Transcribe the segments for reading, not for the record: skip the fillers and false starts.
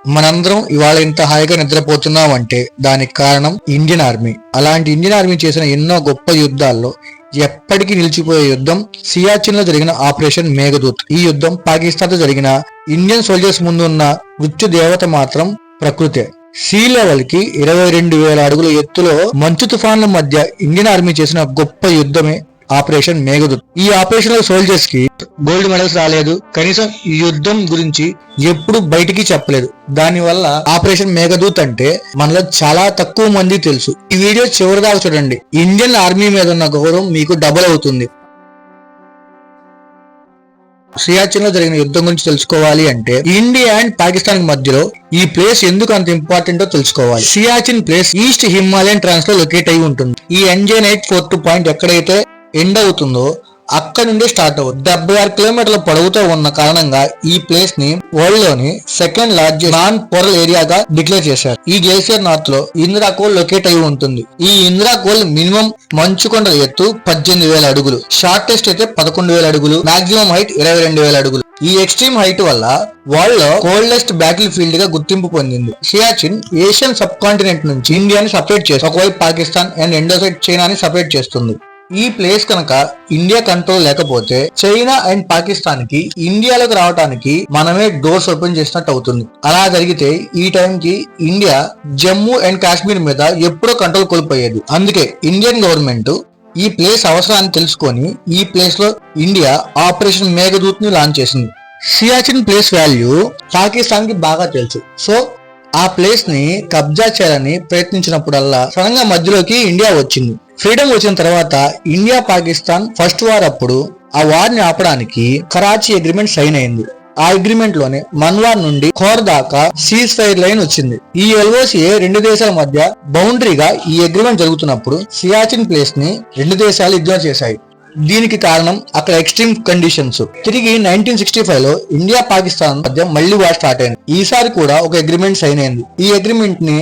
మనందరం ఇవాళ ఇంత హాయిగా నిద్రపోతున్నాం అంటే దానికి కారణం ఇండియన్ ఆర్మీ. అలాంటి ఇండియన్ ఆర్మీ చేసిన ఎన్నో గొప్ప యుద్ధాల్లో ఎప్పటికీ నిలిచిపోయే యుద్ధం సియాచిన్ లో జరిగిన ఆపరేషన్ మేఘదూత్. ఈ యుద్ధం పాకిస్తాన్ తో జరిగిన ఇండియన్ సోల్జర్స్ ముందు ఉన్న మృత్యు దేవత మాత్రం ప్రకృతే. సీ లెవెల్ కి 22,000 అడుగుల ఎత్తులో మంచు తుఫాన్ల మధ్య ఇండియన్ ఆర్మీ చేసిన గొప్ప యుద్ధమే ఆపరేషన్ మేఘదూత్. ఈ ఆపరేషన్ లో సోల్జర్స్ కి గోల్డ్ మెడల్స్ రాలేదు, కనీసం ఈ యుద్ధం గురించి ఎప్పుడు బయటికి చెప్పలేదు. దాని వల్ల ఆపరేషన్ మేఘదూత్ అంటే మనలో చాలా తక్కువ మంది తెలుసు. ఈ వీడియో చివరి దాకా చూడండి, ఇండియన్ ఆర్మీ మీద ఉన్న గౌరవం మీకు డబుల్ అవుతుంది. సియాచిన్ లో జరిగిన యుద్ధం గురించి తెలుసుకోవాలి అంటే ఇండియా అండ్ పాకిస్తాన్ మధ్యలో ఈ ప్లేస్ ఎందుకు అంత ఇంపార్టెంటో తెలుసుకోవాలి. సియాచిన్ ప్లేస్ ఈస్ట్ హిమాలయన్ ట్రాన్స్ లో లొకేట్ అయి ఉంటుంది. ఈ NJ942 పాయింట్ ఎక్కడైతే ఎండ్ అవుతుందో అక్కడ నుండి స్టార్ట్ అవుతుంది. 76 కిలోమీటర్ల పొడవుతో ఉన్న కారణంగా ఈ ప్లేస్ ని వరల్డ్ లోని సెకండ్ లార్జెస్ట్ నాన్ పోరల్ ఏరియాగా డిక్లేర్ చేశారు. ఈ గ్లేసియర్ నార్త్ లో ఇందిరా కోల్ లొకేట్ అయి ఉంటుంది. ఈ ఇందిరా కోల్ మినిమం మంచు కొండల ఎత్తు 18,000 అడుగులు, షార్టెస్ట్ అయితే 11,000 అడుగులు, మాక్సిమం హైట్ 22,000 అడుగులు. ఈ ఎక్స్ట్రీమ్ హైట్ వల్ల వరల్డ్ లో కోల్డెస్ట్ బ్యాటిల్ ఫీల్డ్ గా గుర్తింపు పొందింది. సియాచిన్ ఏషియన్ సబ్ కాంటినెంట్ నుంచి ఇండియాని సపరేట్ చేస్తుంది. ఒకవైపు పాకిస్తాన్ అండ్ రెండో సైడ్ చైనాని సపరేట్ చేస్తుంది. ఈ ప్లేస్ కనుక ఇండియా కంట్రోల్ లేకపోతే చైనా అండ్ పాకిస్తాన్ కి ఇండియాలోకి రావడానికి మనమే డోర్స్ ఓపెన్ చేసినట్టు అవుతుంది. అలా జరిగితే ఈ టైంకి ఇండియా జమ్మూ అండ్ కాశ్మీర్ మీద ఎప్పుడో కంట్రోల్ కోల్పోయేది. అందుకే ఇండియన్ గవర్నమెంట్ ఈ ప్లేస్ అవసరాన్ని తెలుసుకొని ఈ ప్లేస్ లో ఇండియా ఆపరేషన్ మేఘదూత్ ని లాంచ్ చేసింది. సియాచిన్ ప్లేస్ వాల్యూ పాకిస్తాన్ కి బాగా తెలుసు. సో ఆ ప్లేస్ ని కబ్జా చేయాలని ప్రయత్నించినప్పుడల్లా సడన్ గా మధ్యలోకి ఇండియా వచ్చింది. ఫ్రీడమ్ వచ్చిన తర్వాత ఇండియా పాకిస్తాన్ ఫస్ట్ వార్ అప్పుడు ఆ వార్ ని ఆపడానికి కరాచీ అగ్రిమెంట్ సైన్ అయింది. ఆ అగ్రిమెంట్ లోనే మన్వార్ నుండి ఖోర్ దాకా సీజ్ ఫైర్ లైన్ వచ్చింది. ఈ LOCA రెండు దేశాల మధ్య బౌండరీగా ఈ అగ్రిమెంట్ జరుగుతున్నప్పుడు సియాచిన్ ప్లేస్ ని రెండు దేశాలు ఇగ్నోర్ చేశాయి. దీనికి కారణం అక్కడ ఎక్స్ట్రీమ్ కండిషన్స్. తిరిగి 1965 లో ఇండియా పాకిస్తాన్ మధ్య మళ్లీ వార్ స్టార్ట్ అయింది. ఈసారి కూడా ఒక అగ్రిమెంట్ సైన్ అయింది. ఈ అగ్రిమెంట్ ని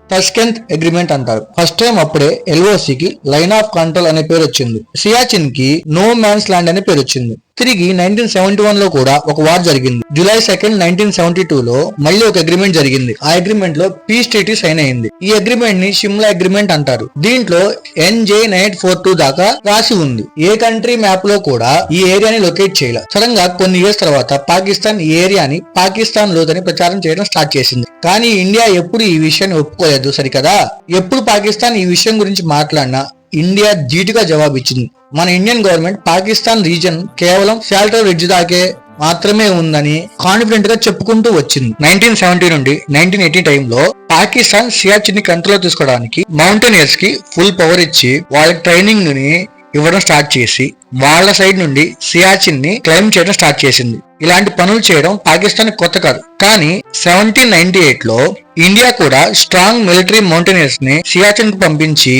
టస్కెంత్ అగ్రిమెంట్ అంటారు. ఫస్ట్ టైం అప్పుడే LOC కి లైన్ ఆఫ్ కంట్రోల్ అనే పేరు వచ్చింది. సియాచిన్ కి నో మ్యాన్స్ ల్యాండ్ అనే పేరు వచ్చింది. తిరిగి 1971 లో కూడా ఒక వార్ జరిగింది. జూలై 2, 1972 లో మళ్ళీ ఒక అగ్రిమెంట్ జరిగింది. ఆ అగ్రిమెంట్ లో పీస్ ట్రీటీ సైన్ అయింది. ఈ అగ్రిమెంట్ ని షిమ్లా అగ్రిమెంట్ అంటారు. దీంట్లో NJ942 దాకా రాసి ఉంది. ఏ కంట్రీ మ్యాప్ లో కూడా ఈ ఏరియాని లొకేట్ చేయలేదు. సడన్ గా కొన్ని ఇయర్స్ తర్వాత పాకిస్తాన్ ఈ ఏరియాని పాకిస్తాన్ లోదని ప్రచారం చేయడం స్టార్ట్ చేసింది. కానీ ఇండియా ఎప్పుడు ఈ విషయాన్ని ఒప్పుకోలేదు సరికదా. ఎప్పుడు పాకిస్తాన్ ఈ విషయం గురించి మాట్లాడినా ఇండియా ధీటుగా జవాబిచ్చింది. మన ఇండియన్ గవర్నమెంట్ పాకిస్తాన్ రీజన్ కేవలం షెల్టర్ రిడ్జ్ దాకే మాత్రమే ఉందని కాన్ఫిడెంట్ గా చెప్పుకుంటూ వచ్చింది. 1970 నుండి 1980 టైంలో పాకిస్తాన్ సియాచిన్ ని కంట్రోల్ తీసుకోవడానికి మౌంటైనియర్స్ కి ఫుల్ పవర్ ఇచ్చి వాళ్ళ ట్రైనింగ్ ని ఇవ్వడం స్టార్ట్ చేసి వాళ్ళ సైడ్ నుండి సియాచిన్ ని క్లైమ్ చేయడం స్టార్ట్ చేసింది. ఇలాంటి పనులు చేయడం పాకిస్తాన్ కొత్త కాదు. కానీ 1798 లో ఇండియా కూడా స్ట్రాంగ్ మిలిటరీ మౌంటైనియర్స్ ని సియాచిన్ కు పంపించి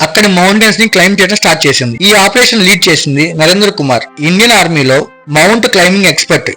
అక్కడి మౌంటైన్స్ ని క్లైమ్ చేయడం స్టార్ట్ చేసింది. ఈ ఆపరేషన్ లీడ్ చేసింది నరేంద్ర కుమార్, ఇండియన్ ఆర్మీలో మౌంట్ క్లైంబింగ్ ఎక్స్పర్ట్.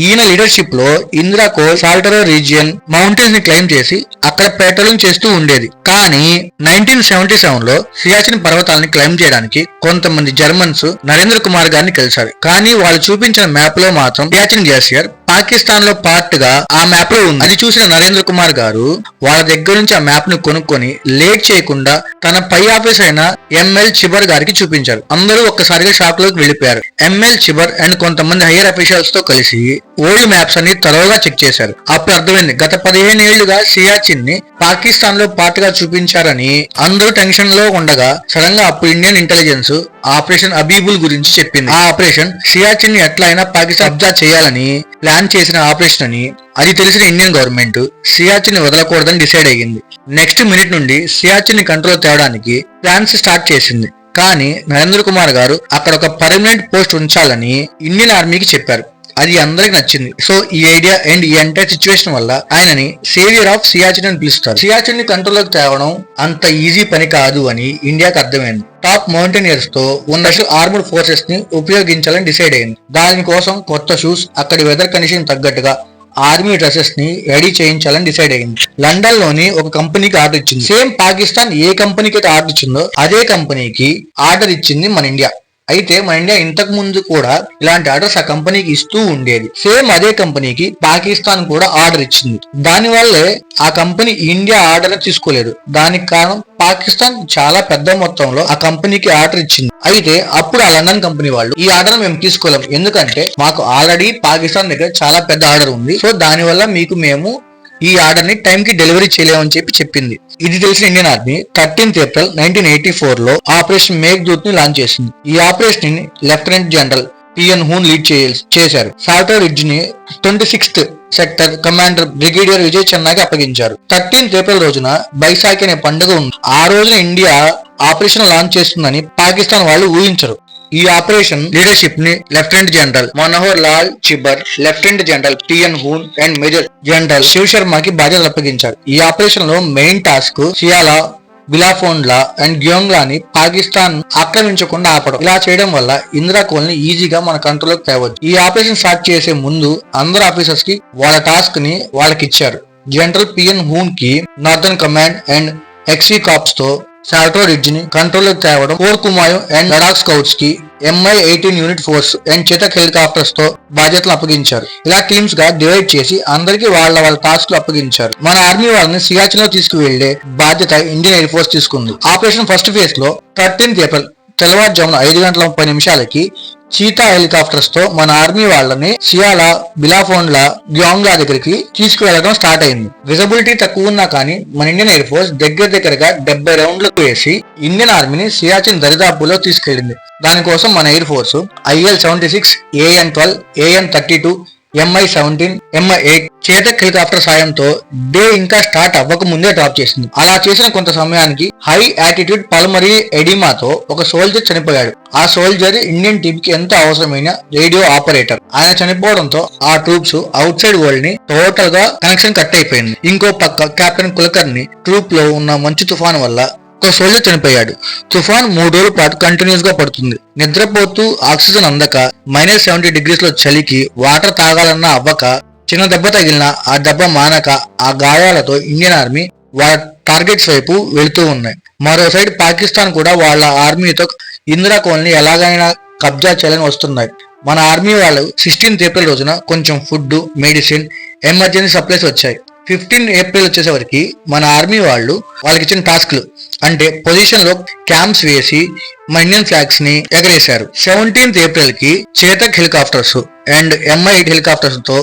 ఈయన లీడర్షిప్ లో ఇందిరా కోల్ సాల్టరో రీజియన్ మౌంటైన్స్ ని క్లైమ్ చేసి అక్కడ పెట్రోలింగ్ చేస్తూ ఉండేది. కానీ 1977 లో సియాచిన్ పర్వతాలని క్లైమ్ చేయడానికి కొంతమంది జర్మన్స్ నరేంద్ర కుమార్ గారిని కలిశారు. కానీ వాళ్ళు చూపించిన మ్యాప్ లో మాత్రం సియాచిన్ గ్లేసియర్ పాకిస్తాన్ లో పార్ట్ గా ఆ మ్యాప్ లో ఉంది. అది చూసిన నరేంద్ర కుమార్ గారు వాళ్ళ దగ్గర నుంచి ఆ మ్యాప్ ను కొనుక్కొని లేట్ చేయకుండా తన పై ఆఫీస్ అయిన ML చిబర్ గారికి చూపించారు. అందరూ ఒక్కసారిగా షాక్ లోకి వెళ్లిపోయారు. ML చిబర్ అండ్ కొంతమంది హైయర్ అఫీషియల్స్ తో కలిసి ఓల్డ్ మ్యాప్స్ అన్ని తరోగా చెక్ చేశారు. అప్పుడు అర్థమైంది గత 15 ఏళ్లుగా సియాచిన్ ని పాకిస్తాన్ లో పార్ట్ గా చూపించారని. అందరూ టెన్షన్ లో ఉండగా సడన్ గా అప్పుడు ఇండియన్ ఇంటెలిజెన్స్ ఆపరేషన్ అబీబుల్ గురించి చెప్పింది. ఆ ఆపరేషన్ సియాచిన్ ని ఎట్లా అయినా పాకిస్తాన్ కబ్జా చేయాలని ప్లాన్ చేసిన ఆపరేషన్ అని. అది తెలిసిన ఇండియన్ గవర్నమెంట్ సియాచిన్ ని వదలకూడదని డిసైడ్ అయ్యింది. నెక్స్ట్ మినిట్ నుండి సియాచిన్ ని కంట్రోల్ తేవడానికి ప్లాన్స్ స్టార్ట్ చేసింది. కానీ నరేంద్ర కుమార్ గారు అక్కడ ఒక పర్మనెంట్ పోస్ట్ ఉంచాలని ఇండియన్ ఆర్మీకి చెప్పారు. అది అందరికి నచ్చింది. సో ఈ ఐడియా అండ్ ఈ ఎంటైర్ సిచ్యువేషన్ వల్ల ఆయనని సేవియర్ ఆఫ్ సియాచిన్ అని పిలుస్తారు. సియాచిన్ ని కంట్రోల్ లోకి తేవడం అంత ఈజీ పని కాదు అని ఇండియాకి అర్థమైంది. టాప్ మౌంటైనియర్స్ తో ఉన్న ఆర్మర్డ్ ఫోర్సెస్ ని ఉపయోగించాలని డిసైడ్ అయింది. దానికోసం కొత్త షూస్, అక్కడి వెదర్ కండిషన్ తగ్గట్టుగా ఆర్మీ డ్రెస్సెస్ ని రెడీ చేయించాలని డిసైడ్ అయింది. లండన్ లోని ఒక కంపెనీకి ఆర్డర్ ఇచ్చింది. సేమ్ పాకిస్తాన్ ఏ కంపెనీకి అయితే ఆర్డర్ ఇచ్చిందో అదే కంపెనీకి ఆర్డర్ ఇచ్చింది మన ఇండియా. అయితే మన ఇండియా ఇంతకు ముందు కూడా ఇలాంటి ఆర్డర్స్ ఆ కంపెనీకి ఇస్తూ ఉండేది. సేమ్ అదే కంపెనీకి పాకిస్తాన్ కూడా ఆర్డర్ ఇచ్చింది. దాని వల్లే ఆ కంపెనీ ఇండియా ఆర్డర్ తీసుకోలేదు. దానికి కారణం పాకిస్తాన్ చాలా పెద్ద మొత్తంలో ఆ కంపెనీకి ఆర్డర్ ఇచ్చింది. అయితే అప్పుడు ఆ లండన్ కంపెనీ వాళ్ళు ఈ ఆర్డర్ మేము తీసుకోలేం, ఎందుకంటే మాకు ఆల్రెడీ పాకిస్తాన్ దగ్గర చాలా పెద్ద ఆర్డర్ ఉంది, సో దాని వల్ల మీకు మేము ఈ ఆర్డర్ ని టైం కి డెలివరీ చేయలేమని చెప్పింది. ఇది తెలిసిన ఇండియన్ ఆర్మీ 13th ఏప్రిల్ 1984 లో ఆపరేషన్ మేఘ్దూత్ ని లాంచ్ చేసింది. ఈ ఆపరేషన్ ని lieutenant general PN Hoon lead చేశారు. సాల్టర్ రిడ్జ్ ని 26th sector commander brigadier Vijay చెన్నాకి అప్పగించారు. 13th ఏప్రిల్ రోజున బైసాఖి అనే పండుగ ఉంది. ఆ రోజున ఇండియా ఆపరేషన్ లాంచ్ చేస్తుందని పాకిస్తాన్ వాళ్ళు ఊహించరు. ఈ ఆపరేషన్ లీడర్షిప్ ని lieutenant general Manohar Lal Chibber, lieutenant general PN Hoon and major general Shiv శర్మకి బాధ్యతలు అప్పగించారు. ఈ ఆపరేషన్ లో main task Sia La, Bilafond La and గ్యోంగ్లాని పాకిస్తాన్ ఆక్రమించకుండా ఆపడం. ఇలా చేయడం వల్ల ఇందిరా కోల్ని ఈజీగా మన కంట్రోల్లోకి తేవచ్చు. ఈ ఆపరేషన్ స్టార్ట్ చేసే ముందు అందరు ఆఫీసర్స్ కి వాళ్ళ టాస్క్ ని వాళ్ళకి ఇచ్చారు. జనరల్ పిఎన్ హూన్ కి నార్థన్ కమాండ్ అండ్ ఎక్సీ కాప్స్ తో సాల్టర్ రిడ్జ్ ని కంట్రోల్లోకి తేవడం, కోర్ కుమాయు అండ్ లడాక్ స్కౌట్స్ కి MI-18 unit force and Chetak helicopters తో బాధ్యతలు అప్పగించారు. ఇలా టీమ్స్ గా డివైడ్ చేసి అందరికి వాళ్ళ టాస్క్లు అప్పగించారు. మన ఆర్మీ వాళ్ళని సియాచిన్ లో తీసుకువెళ్లే బాధ్యత ఇండియన్ ఎయిర్ ఫోర్స్ తీసుకుంది. ఆపరేషన్ ఫస్ట్ ఫేజ్ లో 13th ఏప్రిల్ తెల్లవారుజామున 5:30 చీతా హెలికాప్టర్స్ తో మన ఆర్మీ వాళ్ళని సియాలా, బిలాఫోండ్లా, గ్యోంగ్లా దగ్గరికి తీసుకువెళ్లడం స్టార్ట్ అయింది. విజిబిలిటీ తక్కువ ఉన్నా కానీ మన ఇండియన్ ఎయిర్ ఫోర్స్ దగ్గరగా 70 రౌండ్లకు వేసి ఇండియన్ ఆర్మీని సియాచిన్ దరిదాపులో తీసుకెళ్లింది. దానికోసం మన air force IL-76, AN-12, AN-32, MI-17, MI-8 Chetak helicopter సాయంతో డే ఇంకా స్టార్ట్ అవ్వక ముందే డ్రాప్ చేసింది. అలా చేసిన కొంత సమయానికి హై యాటిట్యూడ్ పల్మరీ ఎడిమాతో ఒక సోల్జర్ చనిపోయాడు. ఆ సోల్జర్ ఇండియన్ టీమ్ కి ఎంతో అవసరమైన రేడియో ఆపరేటర్. ఆయన చనిపోవడంతో ఆ ట్రూప్స్ అవుట్ సైడ్ వరల్డ్ ని టోటల్ గా కనెక్షన్ కట్ అయిపోయింది. ఇంకో పక్క కెప్టెన్ కులకర్ని ట్రూప్ లో ఉన్న మంచు తుఫాను వల్ల ఒక సోల్జర్ చనిపోయాడు. తుఫాన్ 3 రోజుల పాటు కంటిన్యూస్ గా పడుతుంది. నిద్రపోతూ ఆక్సిజన్ అందక -70 degrees లో చలికి వాటర్ తాగాలన్నా అవ్వక చిన్న దెబ్బ తగిలినా ఆ దెబ్బ మానక ఆ గాయాలతో ఇండియన్ ఆర్మీ వాళ్ళ టార్గెట్స్ వైపు వెళుతూ ఉన్నాయి. మరో సైడ్ పాకిస్తాన్ కూడా వాళ్ళ ఆర్మీతో ఇందిరా కోల్ని ఎలాగైనా కబ్జా చేయాలని వస్తున్నాయి. మన ఆర్మీ వాళ్ళు 16th ఏప్రిల్ రోజున కొంచెం ఫుడ్, మెడిసిన్, ఎమర్జెన్సీ సప్లైస్ వచ్చాయి. 15 ఏప్రిల్ వచ్చేసరికి మన ఆర్మీ వాళ్ళకి ఇచ్చిన టాస్క్లు అంటే పొజిషన్ లో క్యాంప్స్ వేసి మన ఇండియన్ ఫ్లాగ్స్ ని ఎగరేశారు. 17th ఏప్రిల్ కి Chetak helicopters and MI-8 helicopters తో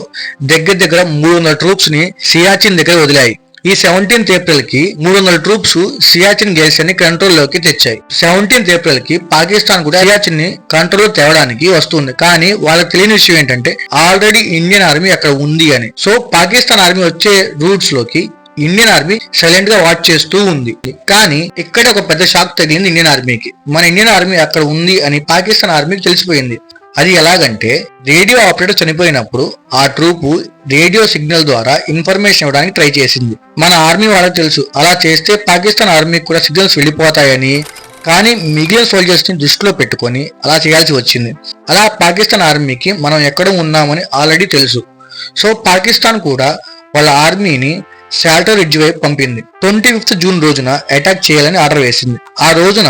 దగ్గర 300 ట్రూప్స్ ని సియాచిన్ దగ్గర వదిలాయి. ఈ 17th ఏప్రిల్ కి 300 ట్రూప్స్ సియాచిన్ గ్లేసియర్ ని కంట్రోల్ లోకి తెచ్చాయి. 17th ఏప్రిల్ కి పాకిస్తాన్ కూడా సియాచిన్ ని కంట్రోల్ తేవడానికి వస్తుంది. కానీ వాళ్ళకి తెలియని విషయం ఏంటంటే ఆల్రెడీ ఇండియన్ ఆర్మీ అక్కడ ఉంది అని. సో పాకిస్తాన్ ఆర్మీ వచ్చే రూట్స్ లోకి ఇండియన్ ఆర్మీ సైలెంట్ గా వాచ్ చేస్తూ ఉంది. కానీ ఇక్కడ ఒక పెద్ద షాక్ తగిలింది ఇండియన్ ఆర్మీకి. మన ఇండియన్ ఆర్మీ అక్కడ ఉంది అని పాకిస్తాన్ ఆర్మీకి తెలిసిపోయింది. అది ఎలాగంటే రేడియో ఆపరేటర్ చనిపోయినప్పుడు ఆ ట్రూపు రేడియో సిగ్నల్ ద్వారా ఇన్ఫర్మేషన్ ఇవ్వడానికి ట్రై చేసింది. మన ఆర్మీ వాళ్ళకి తెలుసు అలా చేస్తే పాకిస్తాన్ ఆర్మీకి కూడా సిగ్నల్స్ వెళ్ళిపోతాయని. కానీ మిగిలిన సోల్జర్స్ ని దృష్టిలో పెట్టుకొని అలా చేయాల్సి వచ్చింది. అలా పాకిస్తాన్ ఆర్మీకి మనం ఎక్కడ ఉన్నామని ఆల్రెడీ తెలుసు. సో పాకిస్తాన్ కూడా వాళ్ళ ఆర్మీని సాల్టర్ రిడ్జ్ వైపు పంపింది. 25th జూన్ రోజున అటాక్ చేయాలని ఆర్డర్ వేసింది. ఆ రోజున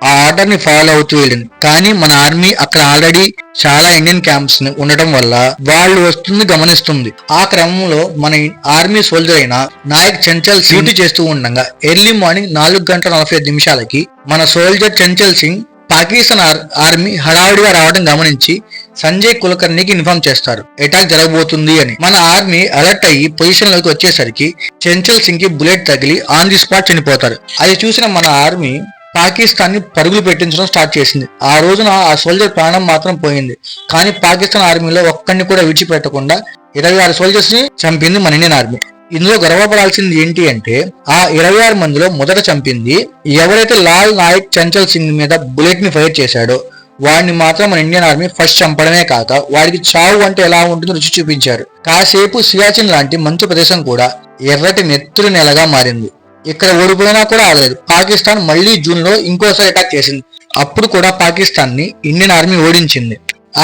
ఆ ఆర్డర్ ని ఫాలో అవుతూ వెళ్ళింది. కానీ మన ఆర్మీ అక్కడ ఆల్రెడీ చాలా ఇండియన్ క్యాంప్స్ ని ఉండటం వల్ల వాళ్ళు వస్తుంది గమనిస్తుంది. ఆ క్రమంలో మన ఆర్మీ సోల్జర్ అయిన నాయక్ చంచల్ డ్యూటీ చేస్తూ ఉండగా ఎర్లీ మార్నింగ్ 4:45 మన సోల్జర్ చంచల్ సింగ్ పాకిస్తాన్ ఆర్మీ హడావుడిగా రావడం గమనించి సంజయ్ కులకర్ణికి ఇన్ఫార్మ్ చేస్తారు అటాక్ జరగబోతుంది అని. మన ఆర్మీ అలర్ట్ అయ్యి పొజిషన్ లోకి వచ్చేసరికి చంచల్ సింగ్ కి బుల్లెట్ తగిలి ఆన్ ది స్పాట్ చనిపోతారు. అది చూసిన మన ఆర్మీ పాకిస్తాన్ ని పరుగులు పెట్టించడం స్టార్ట్ చేసింది. ఆ రోజున ఆ సోల్జర్ ప్రాణం మాత్రం పోయింది. కానీ పాకిస్తాన్ ఆర్మీలో ఒక్కడిని కూడా విడిచిపెట్టకుండా 26 సోల్జర్స్ ని చంపింది మన ఇండియన్ ఆర్మీ. ఇందులో గర్వపడాల్సింది ఏంటి అంటే ఆ 26 మందిలో మొదట చంపింది ఎవరైతే లాల్ నాయక్ చంచల్ సింగ్ మీద బుల్లెట్ ని ఫైర్ చేశాడో వాడిని మాత్రం మన ఇండియన్ ఆర్మీ ఫస్ట్ చంపడమే కాక వాడికి చావు అంటే ఎలా ఉంటుందో రుచి చూపించారు. కాసేపు సియాచిన్ లాంటి మంచు ప్రదేశం కూడా ఎర్రటి నెత్తురు నెలగా మారింది. ఇక్కడ ఓడిపోయినా కూడా ఆగలేదు. పాకిస్తాన్ మళ్లీ జూన్ లో ఇంకోసారి అటాక్ చేసింది. అప్పుడు కూడా పాకిస్తాన్ ని ఇండియన్ ఆర్మీ ఓడించింది.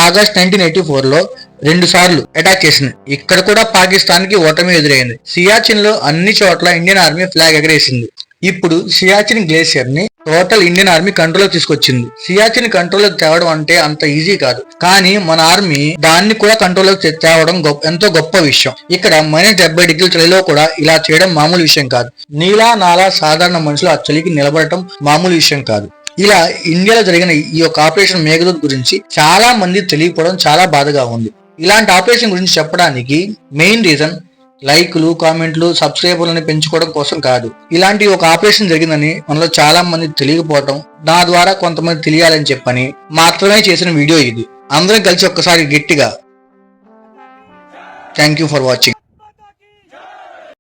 ఆగస్ట్ 1984 లో 2 సార్లు అటాక్ చేసింది. ఇక్కడ కూడా పాకిస్తాన్ కి ఓటమి ఎదురైంది. సియాచిన్ లో అన్ని చోట్ల ఇండియన్ ఆర్మీ ఫ్లాగ్ ఎగరేసింది. ఇప్పుడు సియాచిన్ గ్లేసియర్ ని టోటల్ ఇండియన్ ఆర్మీ కంట్రోల్ తీసుకొచ్చింది. సియాచిన్ కంట్రోల్ తేవడం అంటే అంత ఈజీ కాదు, కానీ మన ఆర్మీ దాన్ని కూడా కంట్రోల్ తేవడం ఎంతో గొప్ప విషయం. ఇక్కడ -70 చలిలో కూడా ఇలా చేయడం మామూలు విషయం కాదు. నీలా నాలా సాధారణ మనుషులు ఆ చలికి నిలబడటం మామూలు విషయం కాదు. ఇలా ఇండియాలో జరిగిన ఈ యొక్క ఆపరేషన్ మేఘదూత్ గురించి చాలా మంది తెలియకపోవడం చాలా బాధగా ఉంది. ఇలాంటి ఆపరేషన్ గురించి చెప్పడానికి మెయిన్ రీజన్ లైక్లు, కామెంట్లు, సబ్స్క్రైబర్లని పెంచుకోవడం కోసం కాదు. ఇలాంటి ఒక ఆపరేషన్ జరిగిందని మనలో చాలా మంది తెలియకపోవటం, నా ద్వారా కొంతమంది తెలియాలని చెప్పని మాత్రమే చేసిన వీడియో ఇది. అందరం కలిసి ఒక్కసారి గట్టిగా థ్యాంక్ యూ ఫర్ వాచింగ్.